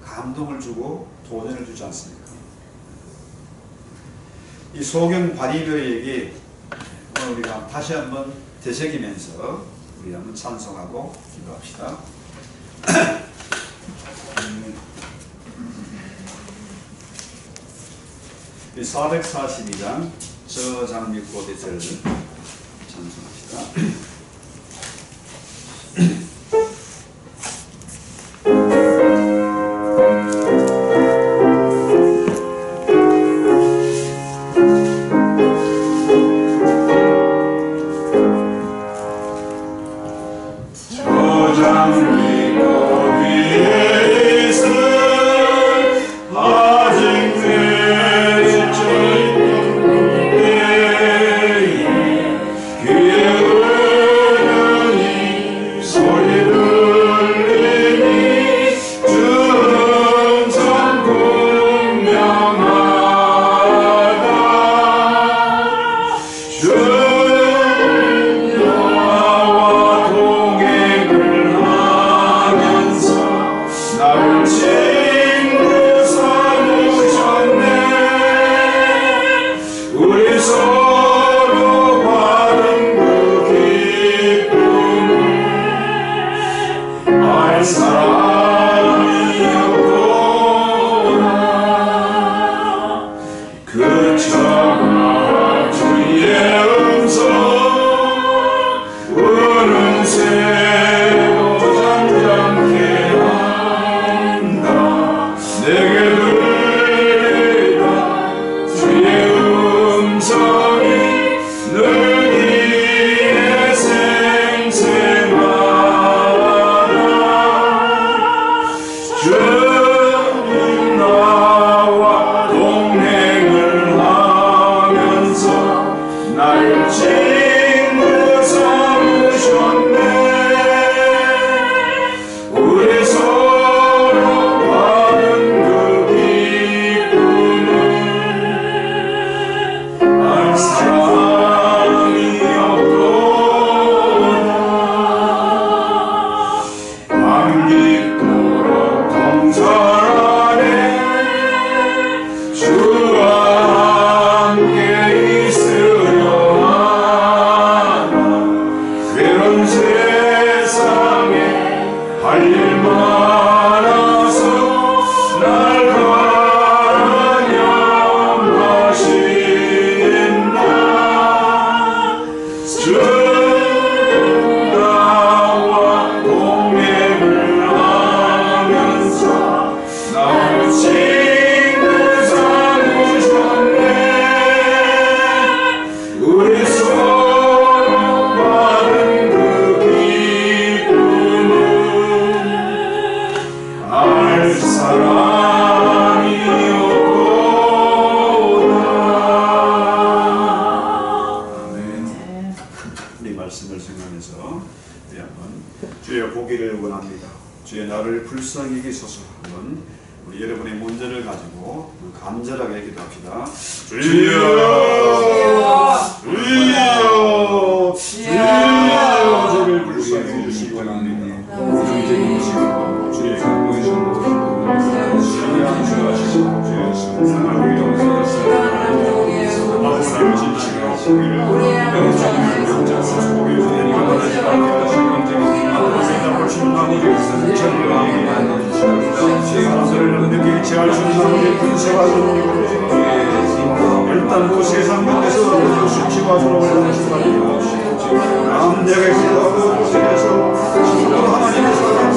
[SPEAKER 1] 감동을 주고 도전을 주지 않습니까? 이 소경 바디메오의 얘기 오늘 우리가 다시 한번 되새기면서 우리 한번 찬송하고 기도합시다. 이 442장 저 장미꽃의 절을 찬송합시다.
[SPEAKER 4] 저 장미꽃 위에
[SPEAKER 1] 우리 서로 받은 그 기쁨을 알 사람이 없구나. 그 청아 주의 음성 우는 새로 잠잠케 한다. 내게 들리는 주의 음성이 늘 이에 생생하다. 주님 나와 동행을 하면서 날 친구 삼으셨네. 우리 서로 받은 그 기쁨을 알 사람이 없구나. 밤깊도록 동산 안에 주와 함께 있으려 하나. 괴로운 세상에 할 일 많아서 날 가련하신다. 주 나와 동행을 하면서 날 친구 삼으셨네. 우리 서로 받은 그 기쁨을 알 사람이 없구나. 아멘. 이 말씀을 생각해서 우리 한번 주의 보기를 원합니다. 주의 나를 불쌍히 여기소서. 한번 우리 여러분의 문제를 가지고 간절하게 기도합시다. 주여, 주여, 주여, 저를 불쌍히 여기시기 원합니다. 주의 일단 그 세상 끝에서 수치와 조롱을 당하시기 바랍니다. 남녀가 기도하고 세계에서 하나님의 사랑을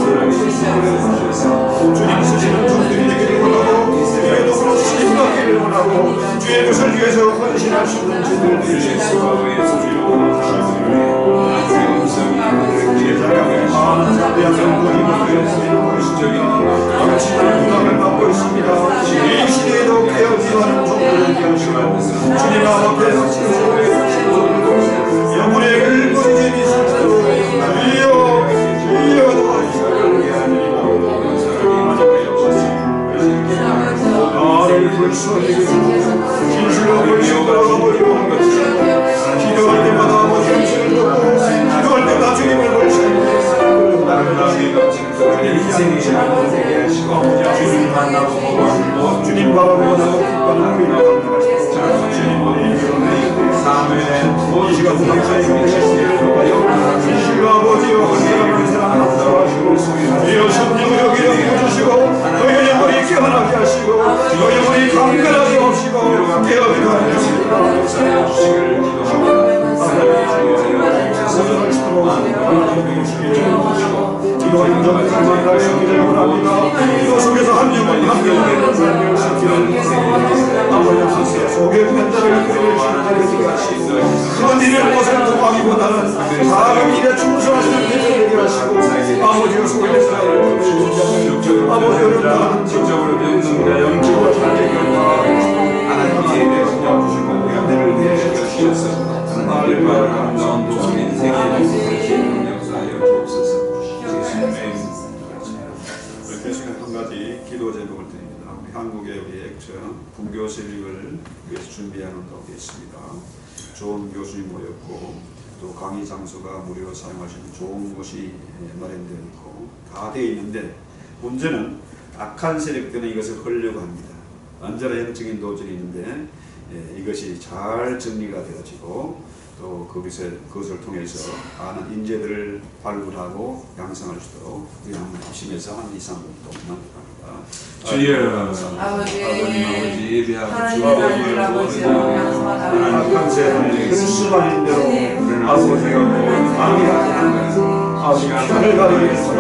[SPEAKER 1] 주님 쓰시는 종들이 되기를 원하고 주의 도구로 쓰임 받기를 원하고 주의 것을 위해서 헌신할 수 있는 제들 되시고 제자가 많은 자비와 경건이 되었으면 것이죠. 지난 부담을 받고 있습니다. 이 시대에도 깨어지는 종들을 위하시고 주님 앞에 영혼의 일본이 있을수록 이어 도와주시고 나를 불쌍히 진실로 불쌍히 한 것이 기도할 때마다 아버지의 손을 놓고 기도할 때마다 주님을 불쌍히 인생이 되게 하시고 주님 만나고 주님 바라보고 나고 기뻐하는 우리가 이 시간 감사히 주시고 아버지와 하나님을 사랑하시고 주여 성령을 여기려 주시고 너희 영혼이 깨어나게 하시고 너희 영혼이 강건하게 하시고 깨어나게 하시고 기도 인정을 만날 수 있기를 원합니다. 기도 속에서 한 영혼 한 영혼을 살릴 수 있기를 아버지 하소서. 속에 편자를 그리를 신자되게 하시고 큰 일을 것을 구하기보다는 작은 일에 충성하시는 일을 되게 하시고 아버지가 속에서 아버지를 따르는 직접으로 변성자 영적으로 살게 하나님께 대하시고 우리를 위해 주셔서 나를 바라는 전도적 인생의 역사하여 주옵소서. 이렇게 시간 한 가지 기도 제목을 드립니다. 우리 한국의 우리 액션 분교 세력을 위해서 준비하는 가운데 있습니다. 좋은 교수님 모였고 또 강의 장소가 무료로 사용할 수 있는 좋은 곳이 마련되어 있고 다 되어 있는데 문제는 악한 세력들은 이것을 하려고 합니다. 언제나 영적인 도전이 있는데 이것이 잘 정리가 되어지고 또 그것을 통해서 많은 인재들을 발굴하고 양성할 수 있도록 우리 한번 열심해서 한 2, 3분 동안
[SPEAKER 4] 주여
[SPEAKER 5] 아버지
[SPEAKER 4] 예배하고
[SPEAKER 5] 하나님 아버지
[SPEAKER 1] 감사합니다. 수많은 대로 아버지가 아버지 편을 가리기 위해서 돈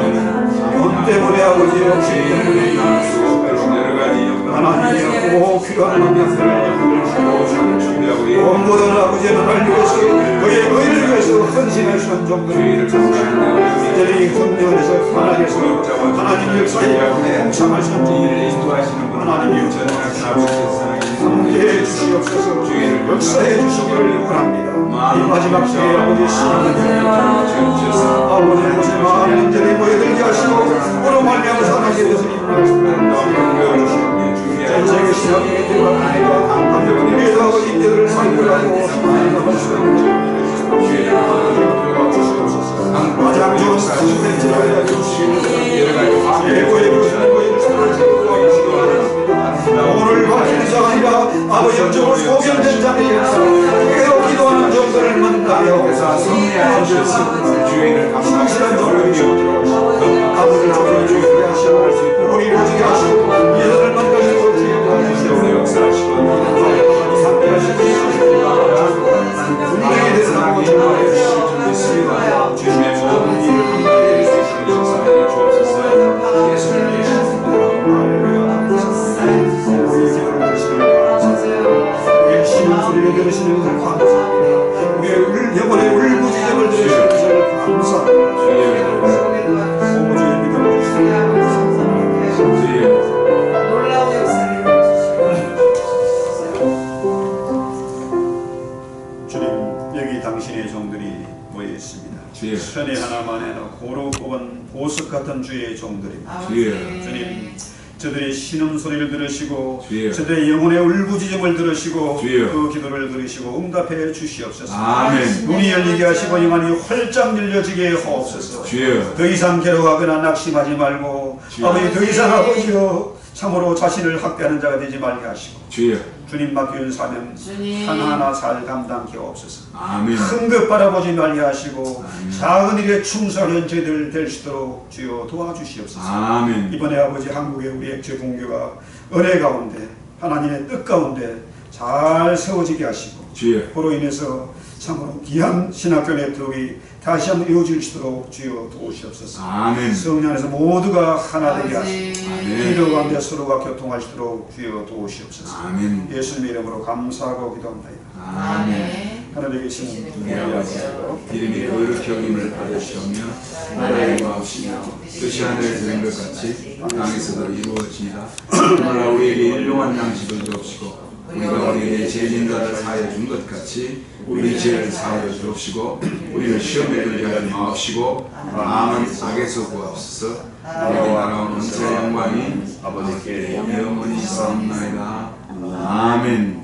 [SPEAKER 1] 때문에 아버지 없이 때문에 하나님이 꼭 필요한 만남들을 모든 아버지의 나라를 위해서 그의 의를 위해서 헌신하시는 종들을 이들이 헌신해서 하나님 역사에 동참하시는 종들을 하나님이 함께해 주시옵소서 역사해 주시기를 원합니다. 이 마지막 때에 아버지 시간을 아버지 모세 많은 인들이 모여들게 하시고 오늘 말미암아서 하나님의 뜻을 이루어주시옵소서 전쟁의 시작이 되었습니다. 우리도 아버지 인들을 살구하고 하나님을 주시옵소서 가장 좋은 사실을 지켜야 주시옵소서 오늘 밝히는 자가 아니라 아버지 영적으로 소견된 자에게서 깨어 기도하는 종들을 만나며 성실한 종들이 가문을 조정해 하시고 우리 모지게 하시고 이들을 만나시고 주의 도와주시고 분명히 되사고 전하여 주시옵소서 주님의 모든 일을 감당해 주시고 역사하여 주옵소서 예수님의 소리를 들으시는 것을 감사합니다. 우리의 영혼의 울부짖음을 들으시는 것을 감사합니다. 오주의 믿음을 주시옵소서.
[SPEAKER 5] 놀라운 역사를
[SPEAKER 1] 주님, 여기 당신의 종들이 모여 있습니다. 천의 하나만에 고루 뽑은 보석 같은 주의 종들입니다. 주님, 저들의 신음소리를 들으시고
[SPEAKER 4] 주여.
[SPEAKER 1] 저들의 영혼의 울부짖음을 들으시고
[SPEAKER 4] 주여.
[SPEAKER 1] 그 기도를 들으시고 응답해 주시옵소서.
[SPEAKER 4] 아멘.
[SPEAKER 1] 눈이 열리게 하시고 영안이 활짝 열려지게 하옵소서.
[SPEAKER 4] 주여.
[SPEAKER 1] 더 이상 괴로워하거나 낙심하지 말고
[SPEAKER 4] 주여.
[SPEAKER 1] 아버지 더 이상 아버지여 참으로 자신을 학대하는 자가 되지 말게 하시고
[SPEAKER 4] 주여.
[SPEAKER 1] 주님 맡기는 사명
[SPEAKER 5] 주님.
[SPEAKER 1] 하나하나 잘 감당케 하옵소서.
[SPEAKER 4] 아멘.
[SPEAKER 1] 큰 것 바라보지 말게 하시고
[SPEAKER 4] 아멘.
[SPEAKER 1] 작은 일에 충성하는 저희들 될 수 있도록 주여 도와주시옵소서.
[SPEAKER 4] 아멘.
[SPEAKER 1] 이번에 아버지 한국의 우리 액체 공교가 은혜 가운데 하나님의 뜻 가운데 잘 세워지게 하시고
[SPEAKER 4] 주여.
[SPEAKER 1] 그로 인해서 참으로 귀한 신학교 네트워크가 다시 한번 이루어질 수 있도록 주여 도우시옵소서.
[SPEAKER 4] 아멘.
[SPEAKER 1] 성령 안에서 모두가 하나 되게 하시고
[SPEAKER 4] 아멘.
[SPEAKER 1] 기도 가운데 서로가 교통할 수 있도록 주여 도우시옵소서.
[SPEAKER 4] 아멘.
[SPEAKER 1] 예수님의 이름으로 감사하고 기도합니다.
[SPEAKER 4] 아멘.
[SPEAKER 1] 하늘에 계시는
[SPEAKER 4] 우리 아버지여 이름이 거룩히 여김을 받으시오며 나라의 마옵시며 뜻이 하늘에서 된 것 같이 땅에서도 이루어지이다. 오늘날 우리에게 일용할 양식을 주옵시고 우리가 우리에게 죄진자를 사하여 준 것 같이 우리 죄를 사하여 주옵시고 우리를 시험에 들게 하지 마옵시고 다만 악에서 구하옵소서. 우리에게 나라온 은혜와 영광이 아버지께 영원히 있사옵나이다. 아멘.